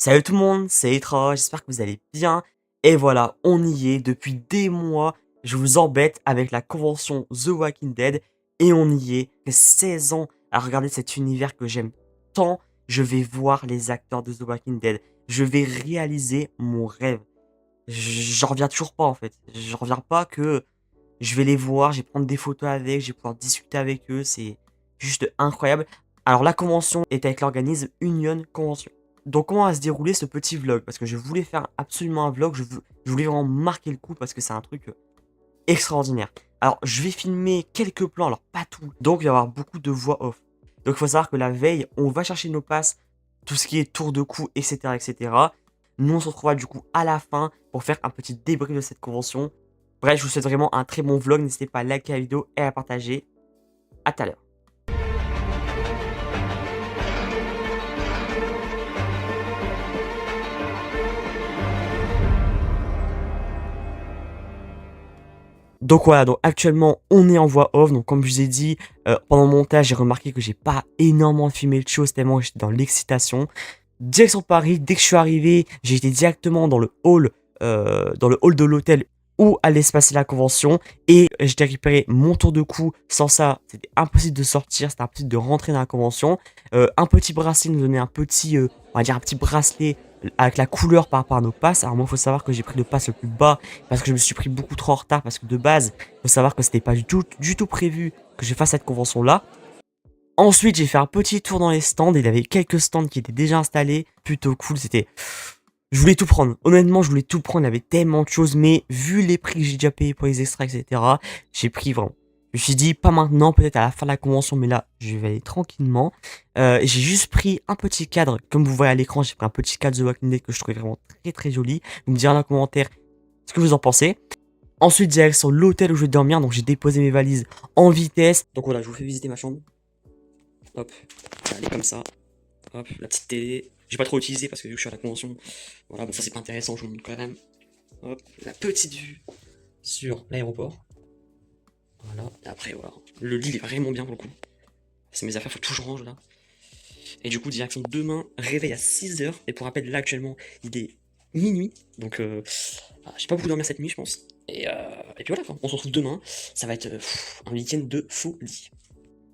Salut tout le monde, c'est Etra, j'espère que vous allez bien. Et voilà, on y est, depuis des mois, je vous embête avec la convention The Walking Dead. Et on y est, après 16 ans à regarder cet univers que j'aime tant, je vais voir les acteurs de The Walking Dead. Je vais réaliser mon rêve. J'en reviens toujours pas en fait. J'en reviens pas que je vais les voir, je vais prendre des photos avec, je vais pouvoir discuter avec eux, c'est juste incroyable. Alors la convention est avec l'organisme Union Convention. Donc comment va se dérouler ce petit vlog? Parce que je voulais faire absolument un vlog, je voulais vraiment marquer le coup parce que c'est un truc extraordinaire. Alors je vais filmer quelques plans, alors pas tout, donc il va y avoir beaucoup de voix off. Donc il faut savoir que la veille, on va chercher nos passes, tout ce qui est tour de cou, etc. etc. Nous on se retrouvera du coup à la fin pour faire un petit débrief de cette convention. Bref, je vous souhaite vraiment un très bon vlog, n'hésitez pas à liker la vidéo et à la partager. À tout à l'heure. Donc voilà, donc actuellement on est en voix off, donc comme je vous ai dit, pendant le montage j'ai remarqué que j'ai pas énormément filmé de choses tellement j'étais dans l'excitation. Direction Paris, dès que je suis arrivé, j'ai été directement dans le hall de l'hôtel où allait se passer la convention et j'ai récupéré mon tour de cou. Sans ça, c'était impossible de sortir, c'était impossible de rentrer dans la convention. Un petit bracelet nous donnait un petit, on va dire un petit bracelet avec la couleur par rapport à nos passes. Alors moi, il faut savoir que j'ai pris le pass le plus bas parce que je me suis pris beaucoup trop en retard parce que de base, il faut savoir que c'était pas du tout prévu que je fasse cette convention là. Ensuite, j'ai fait un petit tour dans les stands. Il y avait quelques stands qui étaient déjà installés. Plutôt cool, c'était... Je voulais tout prendre. Honnêtement, je voulais tout prendre. Il y avait tellement de choses. Mais vu les prix que j'ai déjà payés pour les extras, etc., j'ai pris vraiment. Je me suis dit, pas maintenant, peut-être à la fin de la convention. Mais là, je vais aller tranquillement. J'ai juste pris un petit cadre. Comme vous voyez à l'écran, j'ai pris un petit cadre The Walking Dead que je trouvais vraiment très très joli. Vous me direz dans les commentaires ce que vous en pensez. Ensuite, direct sur l'hôtel où je vais dormir. Donc, j'ai déposé mes valises en vitesse. Donc voilà, je vous fais visiter ma chambre. Hop, elle est comme ça. Hop, la petite télé. J'ai pas trop utilisé parce que vu que je suis à la convention, voilà, bon ça c'est pas intéressant, je vous montre quand même. Hop, la petite vue sur l'aéroport. Voilà, et après voilà. Le lit il est vraiment bien pour le coup. C'est mes affaires, faut tout que je range là. Et du coup, direction demain, réveil à 6h. Et pour rappel, là actuellement, il est minuit. Donc j'ai pas beaucoup dormi cette nuit, je pense. Et puis voilà, quoi. On se retrouve demain. Ça va être un week-end de folie.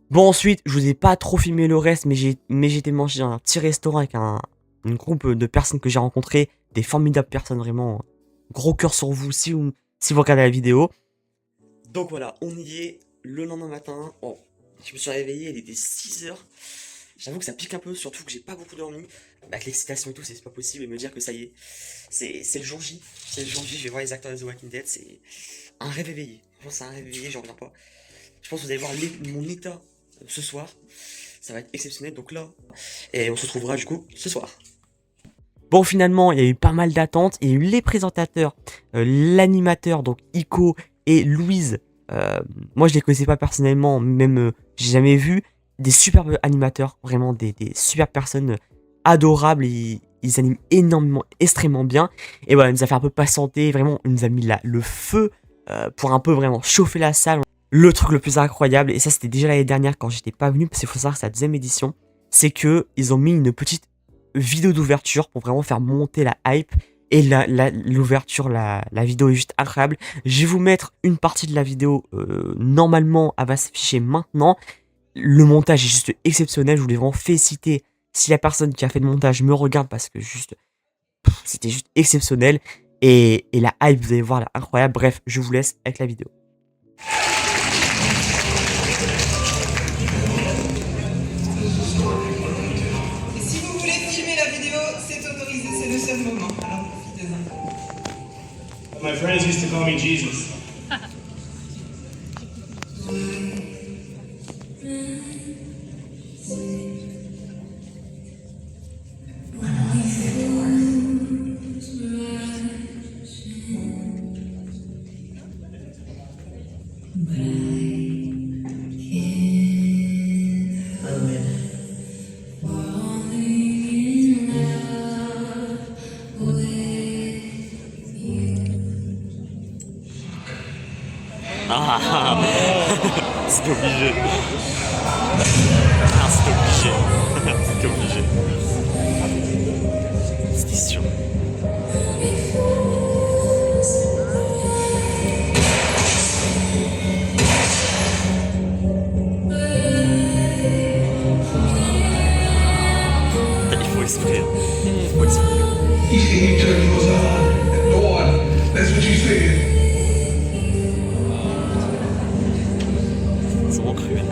Bon, ensuite, je vous ai pas trop filmé le reste, mais j'ai été manger dans un petit restaurant avec un groupe de personnes que j'ai rencontrées, des formidables personnes, vraiment. Gros cœur sur vous si vous regardez la vidéo. Donc voilà, on y est le lendemain matin. Oh, je me suis réveillé, il était 6h. J'avoue que ça pique un peu, surtout que j'ai pas beaucoup dormi. Avec l'excitation et tout, c'est pas possible. Et me dire que ça y est, c'est le jour J. C'est le jour J, je vais voir les acteurs de The Walking Dead. C'est un rêve éveillé. Franchement, c'est un rêve éveillé, j'en reviens pas. Je pense que vous allez voir mon état ce soir. Ça va être exceptionnel. Donc là, et on se retrouvera du coup ce soir. Bon, finalement, il y a eu pas mal d'attentes. Il y a eu les présentateurs, l'animateur, donc Ico et Louise. Moi, je les connaissais pas personnellement, même j'ai jamais vu. Des superbes animateurs, vraiment des super personnes adorables. Ils animent énormément, extrêmement bien. Et voilà, il nous a fait un peu patienter. Vraiment, il nous a mis le feu pour un peu vraiment chauffer la salle. Le truc le plus incroyable, et ça c'était déjà l'année dernière quand j'étais pas venu, parce qu'il faut savoir que c'est la deuxième édition, c'est que ils ont mis une petite vidéo d'ouverture pour vraiment faire monter la hype. Et l'ouverture, la vidéo est juste incroyable. Je vais vous mettre une partie de la vidéo, normalement elle va s'afficher maintenant. Le montage est juste exceptionnel, je voulais vraiment féliciter si la personne qui a fait le montage me regarde, parce que juste, c'était juste exceptionnel. Et la hype, vous allez voir, elle est incroyable. Bref, je vous laisse avec la vidéo. Et si vous voulez filmer la vidéo, c'est autorisé, c'est le seul moment. Alors profitez-en. My friends used to call me Jesus. Ah, c'était obligé. Ah, c'était obligé. C'était obligé. C'était sûr. Il faut exprès. Il faut exprès. He said you turned yours on. Go on. That's what you said. C'est vraiment cruel.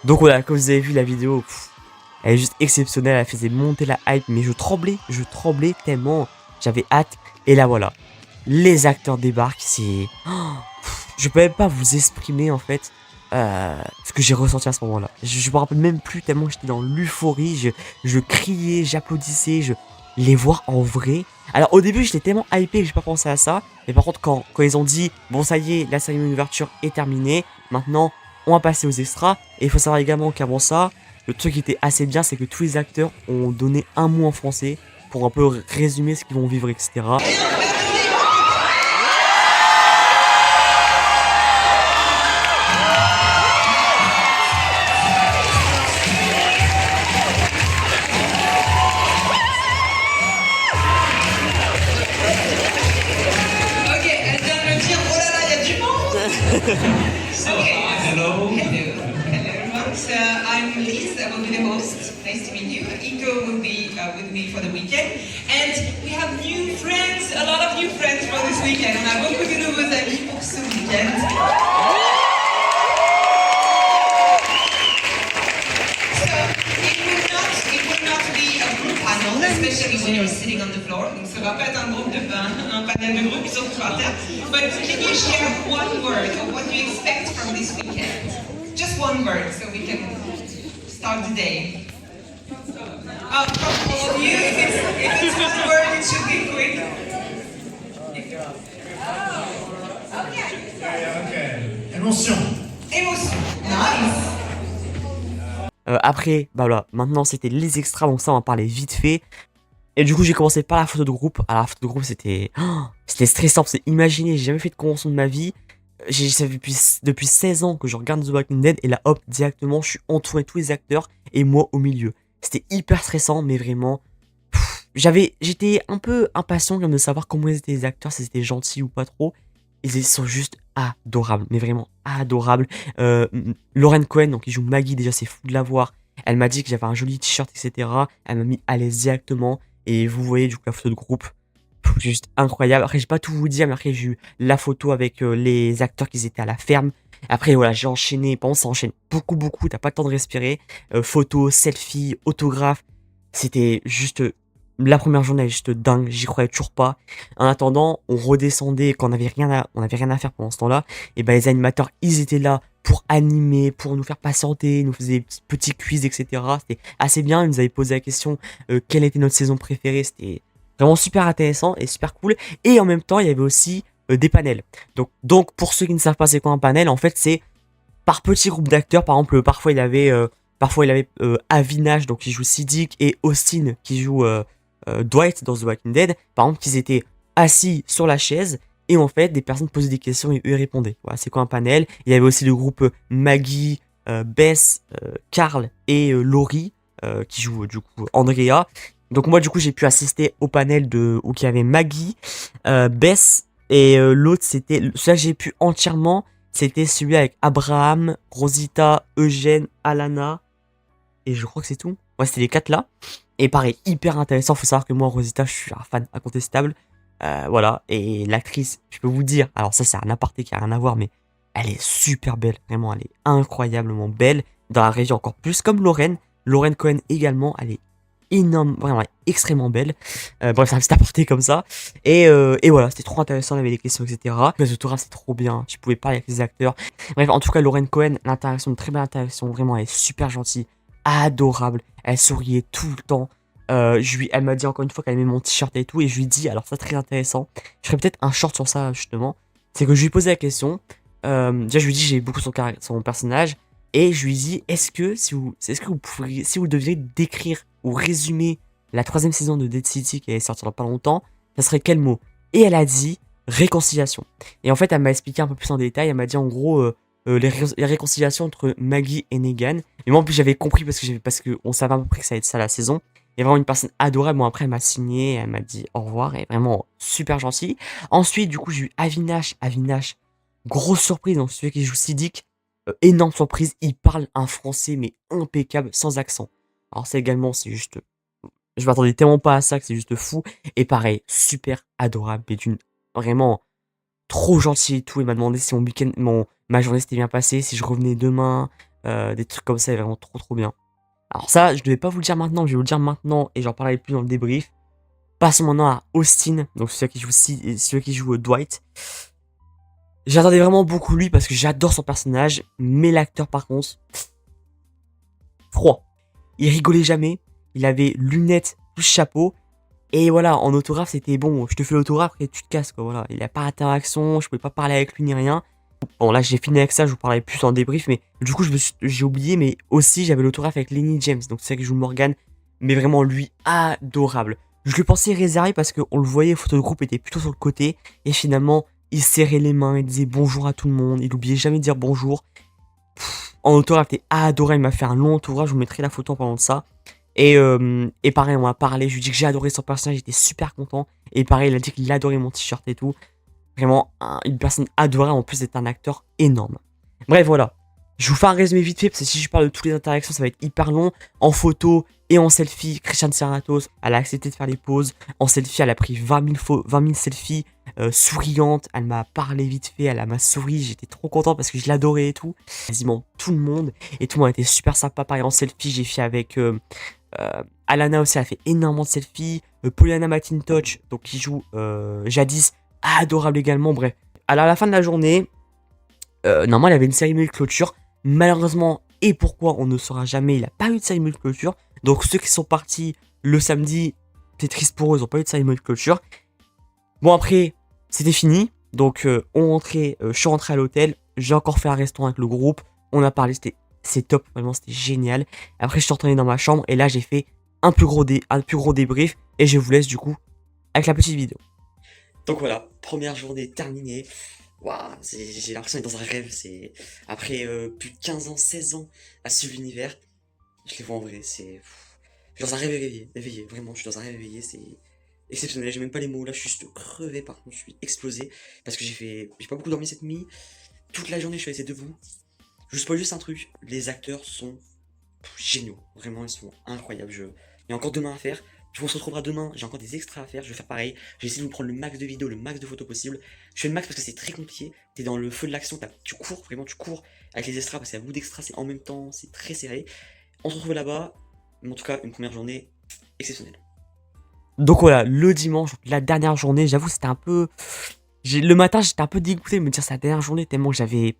Donc voilà, comme vous avez vu la vidéo, elle est juste exceptionnelle, elle faisait monter la hype, mais je tremblais tellement j'avais hâte. Et là voilà, les acteurs débarquent, c'est... je peux même pas vous exprimer en fait ce que j'ai ressenti à ce moment-là. Je me rappelle même plus tellement j'étais dans l'euphorie, je criais, j'applaudissais, les voir en vrai. Alors au début j'étais tellement hypé que j'ai pas pensé à ça, mais par contre quand ils ont dit bon ça y est, la cérémonie d'ouverture est terminée, maintenant on va passer aux extras, et il faut savoir également qu'avant ça, le truc qui était assez bien, c'est que tous les acteurs ont donné un mot en français pour un peu résumer ce qu'ils vont vivre, etc. Ok, elle vient de me dire, oh là là, il y a du monde. Okay. Hello. Hello. Hello everyone. So I'm Liz, I will be the host. Nice to meet you. Iko will be with me for the weekend. And we have new friends, a lot of new friends for this weekend. On a beaucoup de nouveaux amis pour ce week-end. So it will not be a group panel, especially when you're sitting on the floor. Donc ça va pas être un groupe de un panel de groupe, ils sont tous par terre. But can you share one word of what you expect from this weekend? Just one word, so we can start the day. From all of you, if it's one word, it should be quick. Okay. Émotion. Émotion. Nice. Après, bah voilà, maintenant c'était les extras, donc ça on va parler vite fait. Et du coup j'ai commencé par la photo de groupe. Alors la photo de groupe c'était stressant, parce que imaginez, j'ai jamais fait de convention de ma vie. Ça fait depuis 16 ans que je regarde The Walking Dead, et là hop, directement je suis entouré de tous les acteurs et moi au milieu. C'était hyper stressant, mais vraiment, j'étais un peu impatient de savoir comment ils étaient les acteurs, si c'était gentils ou pas trop. Ils sont juste adorables, mais vraiment adorables. Lauren Cohen, donc qui joue Maggie, déjà c'est fou de la voir. Elle m'a dit que j'avais un joli t-shirt, etc. Elle m'a mis à l'aise directement. Et vous voyez du coup la photo de groupe, juste incroyable. Après j'ai pas tout vous dire, mais après j'ai eu la photo avec les acteurs qui étaient à la ferme. Après voilà, j'ai enchaîné, par contre ça enchaîne beaucoup, t'as pas le temps de respirer. Photos, selfies, autographes. C'était juste... La première journée elle est juste dingue, j'y croyais toujours pas. En attendant, on redescendait quand on avait rien à faire pendant ce temps-là. Et ben les animateurs, ils étaient là pour animer, pour nous faire patienter, ils nous faisaient des petits quiz, etc. C'était assez bien. Ils nous avaient posé la question quelle était notre saison préférée. C'était vraiment super intéressant et super cool. Et en même temps, il y avait aussi des panels. Donc pour ceux qui ne savent pas c'est quoi un panel, en fait c'est par petits groupes d'acteurs. Par exemple, parfois il y avait Avinaj, donc qui joue Siddiq, et Austin qui joue Dwight dans The Walking Dead. Par exemple, qu'ils étaient assis sur la chaise Et en fait, des personnes posaient des questions et eux ils répondaient. Voilà, c'est quoi un panel? Il y avait aussi le groupe Maggie, Bess, Carl et Laurie qui jouent du coup Andrea. Donc moi du coup j'ai pu assister au panel où il y avait Maggie, Bess et l'autre c'était celui que j'ai pu entièrement, c'était celui avec Abraham, Rosita, Eugène, Alana et je crois que c'est tout. Ouais, c'était les 4 là. Et pareil, hyper intéressant. Faut savoir que moi Rosita je suis un fan incontestable. Voilà, et l'actrice, je peux vous dire, alors ça c'est un aparté qui a rien à voir, mais elle est super belle, vraiment, elle est incroyablement belle, dans la région encore plus, comme Lauren Cohen également, elle est énorme, vraiment, elle est extrêmement belle, bref, c'est un petit aparté comme ça, et voilà, c'était trop intéressant, il y avait des questions, etc. Les autographes, c'est trop bien, je pouvais parler avec les acteurs, bref, en tout cas, Lauren Cohen, l'interaction, une très belle interaction, vraiment, elle est super gentille, adorable, elle souriait tout le temps, elle m'a dit encore une fois qu'elle aimait mon t-shirt et tout, et je lui dis, alors ça très intéressant, je ferais peut-être un short sur ça justement, c'est que je lui ai posé la question, déjà je lui dis j'ai beaucoup son personnage, et je lui dis est-ce que vous pourriez, si vous deviez décrire ou résumer la 3ème saison de Dead City qui allait sortir dans pas longtemps, ça serait quel mot? Et elle a dit réconciliation. Et en fait elle m'a expliqué un peu plus en détail, elle m'a dit en gros les réconciliations entre Maggie et Negan. Et moi en plus j'avais compris parce que on savait à peu près que ça allait être ça la saison. Il y a vraiment une personne adorable. Bon après elle m'a signé, elle m'a dit au revoir, elle est vraiment super gentille. Ensuite du coup j'ai eu Avinash, grosse surprise, donc celui qui joue Siddiq, énorme surprise, il parle un français mais impeccable, sans accent. Alors ça également c'est juste, je m'attendais tellement pas à ça que c'est juste fou. Et pareil, super adorable, mais d'une vraiment trop gentil et tout. Il m'a demandé si ma journée s'était bien passée, si je revenais demain, des trucs comme ça, est vraiment trop bien. Alors ça, je devais pas vous le dire maintenant, je vais vous le dire maintenant et j'en parlerai plus dans le débrief. Passons maintenant à Austin, donc celui qui joue Dwight. J'attendais vraiment beaucoup lui parce que j'adore son personnage, mais l'acteur par contre, froid. Il rigolait jamais, il avait lunettes plus chapeau. Et voilà, en autographe, c'était bon, je te fais l'autographe et tu te casses, quoi, voilà. Il n'y a pas d'interaction, je pouvais pas parler avec lui ni rien. Bon, là, j'ai fini avec ça, je vous parlerai plus en débrief, mais du coup, j'ai oublié, mais aussi, j'avais l'autographe avec Lenny James, donc c'est ça qui joue Morgan, mais vraiment, lui, adorable. Je le pensais réservé parce qu'on le voyait, photo de groupe était plutôt sur le côté, et finalement, il serrait les mains, il disait bonjour à tout le monde, il oubliait jamais de dire bonjour. En autographe, il était adorable, il m'a fait un long autographe, je vous mettrai la photo en parlant de ça. Et pareil, on m'a parlé, je lui ai dit que j'ai adoré son personnage, j'étais super content. Et pareil, il a dit qu'il adorait mon t-shirt et tout. Vraiment, une personne adorable en plus d'être un acteur énorme. Bref, voilà. Je vous fais un résumé vite fait, parce que si je parle de toutes les interactions, ça va être hyper long. En photo et en selfie, Christiane Serratos, elle a accepté de faire les pauses. En selfie, elle a pris 20 000 selfies, souriante. Elle m'a parlé vite fait, elle m'a souri. J'étais trop content parce que je l'adorais et tout. Quasiment tout le monde. Et tout le monde était super sympa. Pareil, en selfie, j'ai fait avec... Alana aussi, elle a fait énormément de selfies. Poliana McIntosh, donc qui joue Jadis, adorable également. Bref, alors à la fin de la journée, normalement il y avait une cérémonie de clôture. Malheureusement, et pourquoi on ne saura jamais, il n'a pas eu de cérémonie de clôture. Donc ceux qui sont partis le samedi, c'est triste pour eux, ils n'ont pas eu de cérémonie de clôture. Bon après, c'était fini. Donc je suis rentré à l'hôtel. J'ai encore fait un restaurant avec le groupe. On a parlé, c'est top, vraiment c'était génial. Après je suis retourné dans ma chambre et là j'ai fait un plus gros débrief et je vous laisse du coup avec la petite vidéo. Donc voilà, première journée terminée. Waouh, j'ai l'impression d'être dans un rêve. C'est après plus de 15 ans, 16 ans à suivre l'univers. Je les vois en vrai, je suis dans un rêve éveillé, vraiment, je suis dans un rêve éveillé, c'est exceptionnel. J'ai même pas les mots là, je suis juste crevé par contre, je suis explosé parce que j'ai pas beaucoup dormi cette nuit. Toute la journée je suis resté debout. Je vous spoil juste un truc, les acteurs sont géniaux, vraiment ils sont incroyables. Il y a encore demain à faire, on se retrouvera demain, j'ai encore des extras à faire, je vais faire pareil, j'ai essayé de vous prendre le max de vidéos, le max de photos possible. Je fais le max parce que c'est très compliqué, t'es dans le feu de l'action, tu cours, vraiment tu cours avec les extras parce qu'il y a beaucoup d'extras, c'est en même temps, c'est très serré. On se retrouve là-bas, mais en tout cas une première journée exceptionnelle. Donc voilà, le dimanche, la dernière journée, j'avoue c'était un peu... Le matin j'étais un peu dégoûté de me dire c'est la dernière journée tellement que j'avais...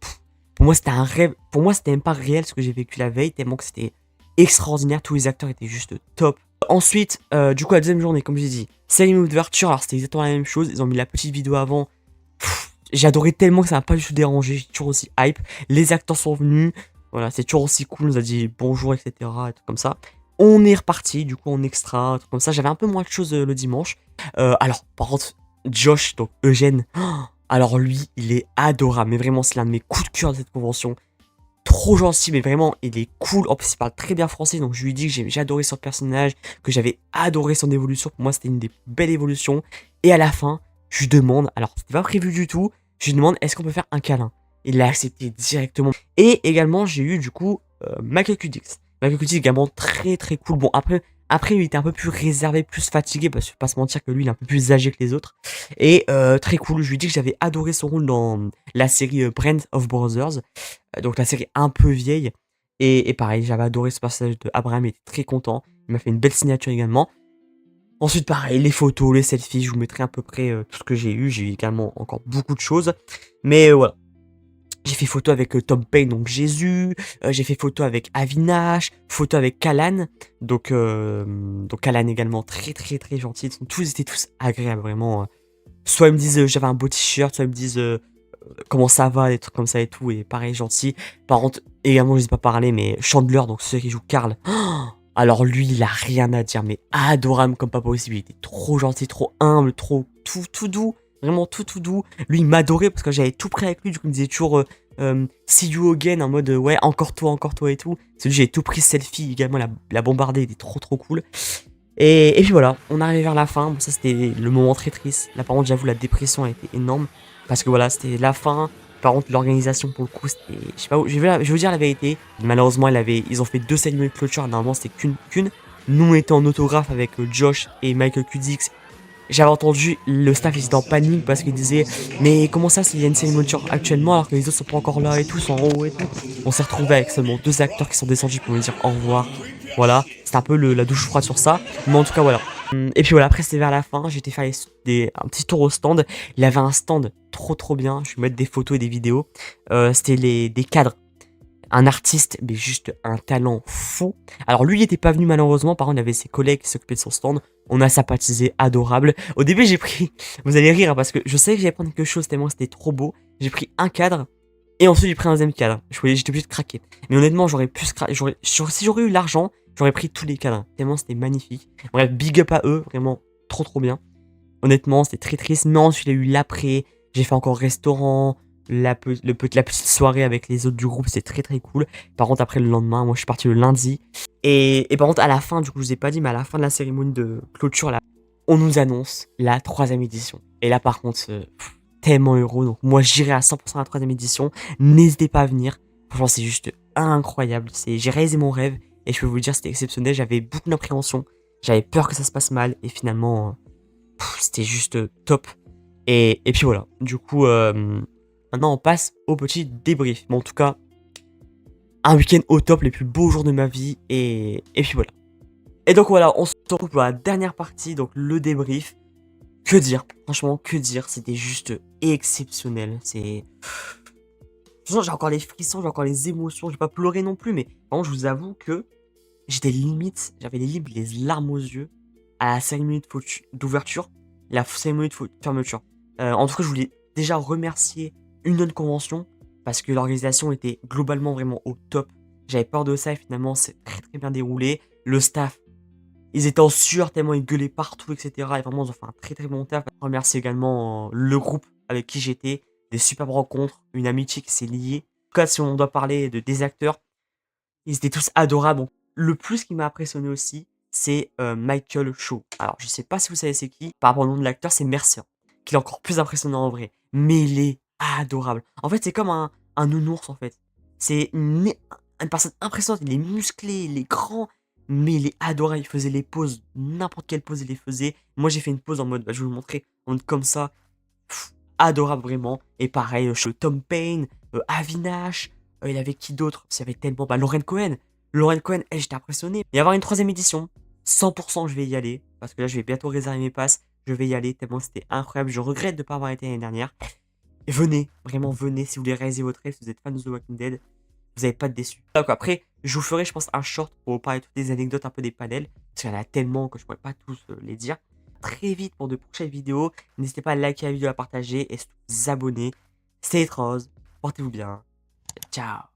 Pour moi, c'était un rêve. Pour moi, c'était même pas réel ce que j'ai vécu la veille, tellement que c'était extraordinaire. Tous les acteurs étaient juste top. Ensuite, du coup, la deuxième journée, comme j'ai dit, cérémonie d'ouverture. Alors, c'était exactement la même chose. Ils ont mis la petite vidéo avant. J'ai adoré tellement que ça m'a pas du tout dérangé. J'étais toujours aussi hype. Les acteurs sont venus. Voilà, c'est toujours aussi cool. On nous a dit bonjour, etc. Et tout comme ça. On est reparti, du coup, en extra, tout comme ça. J'avais un peu moins de choses le dimanche. Alors, par contre, Josh, donc Eugène. Alors lui, il est adorable, mais vraiment, c'est l'un de mes coups de cœur de cette convention. Trop gentil, mais vraiment, il est cool. En plus, il parle très bien français, donc je lui dis que j'ai adoré son personnage, que j'avais adoré son évolution. Pour moi, c'était une des belles évolutions. Et à la fin, je lui demande, alors c'était pas prévu du tout, je lui demande est-ce qu'on peut faire un câlin. Il a accepté directement. Et également, j'ai eu du coup Michael Cudix. Michael Cudix également très très cool. Bon, après, il était un peu plus réservé, plus fatigué, parce que faut pas se mentir que lui, il est un peu plus âgé que les autres. Et très cool, je lui dis que j'avais adoré son rôle dans la série Brand of Brothers, donc la série un peu vieille. Et pareil, j'avais adoré ce passage de Abraham, il était très content. Il m'a fait une belle signature également. Ensuite, pareil, les photos, les selfies, je vous mettrai à peu près tout ce que j'ai eu. J'ai eu également encore beaucoup de choses. Mais voilà. J'ai fait photo avec Tom Payne, donc Jésus. J'ai fait photo avec Avinash. Photo avec Callan. Donc Callan également très très très gentil. Ils étaient tous agréables, vraiment. Soit ils me disent j'avais un beau t-shirt, soit ils me disent comment ça va, des trucs comme ça et tout. Et pareil, gentil. Par contre, également, je ne sais pas parler, mais Chandler, donc celui qui joue Carl. Alors lui, il a rien à dire, mais adorable comme pas possible. Il était trop gentil, trop humble, trop tout doux. Vraiment tout doux. Lui, il m'adorait parce que j'avais tout pris avec lui. Du coup, il me disait toujours see you again en mode ouais, encore toi et tout. Celui j'ai tout pris selfie également, la bombardé, il était trop cool. Et puis voilà, on arrivait vers la fin. Bon, ça, c'était le moment très triste. Là, par contre, j'avoue, la dépression a été énorme. Parce que voilà, c'était la fin. Par contre, l'organisation, pour le coup, c'était. Je sais pas où. Je vais vous dire la vérité. Malheureusement, ils ont fait 2 cérémonies de clôture. Normalement, c'était qu'une. Nous, on était en autographe avec Josh et Michael Cudix. J'avais entendu le staff, ils étaient en panique parce qu'ils disaient mais comment ça s'il y a une cérémonie de clôture actuellement alors que les autres sont pas encore là et tout, sont en haut et tout. On s'est retrouvé avec seulement 2 acteurs qui sont descendus pour me dire au revoir. Voilà, c'était un peu la douche froide sur ça. Mais en tout cas, voilà. Et puis voilà, après c'était vers la fin, j'étais faire un petit tour au stand. Il y avait un stand trop bien, je vais mettre des photos et des vidéos. C'était des cadres. Un artiste, mais juste un talent fou. Alors lui, il était pas venu malheureusement, par contre, il avait ses collègues qui s'occupaient de son stand. On a sympathisé, adorable. Au début, j'ai pris... Vous allez rire, hein, parce que je savais que j'allais prendre quelque chose tellement c'était trop beau. J'ai pris un cadre, et ensuite j'ai pris un deuxième cadre. J'étais obligé de craquer. Mais honnêtement, j'aurais pu... Si j'aurais eu l'argent, j'aurais pris tous les cadres. Tellement c'était magnifique. Bref, big up à eux, vraiment trop bien. Honnêtement, c'était très triste. Mais ensuite, il y a eu l'après. J'ai fait encore restaurant. La petite soirée avec les autres du groupe, c'était très cool. Par contre, après le lendemain, moi je suis parti le lundi. Et par contre, à la fin, du coup, je vous ai pas dit, mais à la fin de la cérémonie de clôture, là, on nous annonce la 3ème édition. Et là, par contre, tellement heureux. Donc, moi, j'irai à 100% à la 3ème édition. N'hésitez pas à venir. Franchement, c'est juste incroyable. J'ai réalisé mon rêve. Et je peux vous le dire, c'était exceptionnel. J'avais beaucoup d'appréhension. J'avais peur que ça se passe mal. Et finalement, c'était juste top. Et puis voilà. Du coup, maintenant, on passe au petit débrief. Mais en tout cas, un week-end au top, les plus beaux jours de ma vie. Et puis voilà. Et donc voilà, on se retrouve pour la dernière partie, donc le débrief. Que dire? Franchement, que dire? C'était juste exceptionnel. C'est... J'ai encore les frissons, j'ai encore les émotions. J'ai pas pleuré non plus, mais vraiment, je vous avoue que j'étais limite, j'avais les larmes aux yeux à la cérémonie d'ouverture, la cérémonie de fermeture. En tout cas, je voulais déjà remercier Union Convention parce que l'organisation était globalement vraiment au top. J'avais peur de ça et finalement c'est très bien déroulé. Le staff, ils étaient en sueur tellement ils gueulaient partout, etc. Et vraiment ils ont fait un très bon taf. Je remercie également le groupe avec qui j'étais, des superbes rencontres, une amitié qui s'est liée. En tout cas, si on doit parler des acteurs, ils étaient tous adorables. Donc, le plus qui m'a impressionné aussi, c'est Michael Shaw. Alors je sais pas si vous savez c'est qui, par rapport au nom de l'acteur, c'est Mercer, qui est encore plus impressionnant en vrai. Mais il est adorable. En fait, c'est comme un nounours, en fait. C'est une personne impressionnante. Il est musclé, il est grand, mais il est adorable. Il faisait les poses, n'importe quelle pose il les faisait. Moi, j'ai fait une pose en mode, je vais vous montrer, en mode comme ça. Adorable, vraiment. Et pareil, Tom Payne, Avinash, il y avait qui d'autre? Il y avait tellement... Lauren Cohen. Lauren Cohen, j'étais impressionné. Il va y avoir une 3ème édition. 100% je vais y aller. Parce que là, je vais bientôt réserver mes passes. Je vais y aller tellement c'était incroyable. Je regrette de ne pas avoir été l'année dernière. Et venez, vraiment venez si vous voulez réaliser votre rêve, si vous êtes fan de The Walking Dead, vous n'allez pas être déçus. Donc après, je vous ferai, je pense, un short pour vous parler de toutes les anecdotes, un peu des panels, parce qu'il y en a tellement que je ne pourrais pas tous les dire. Très vite pour de prochaines vidéos. N'hésitez pas à liker la vidéo, à partager et surtout vous abonner. Stay rose, portez-vous bien. Ciao.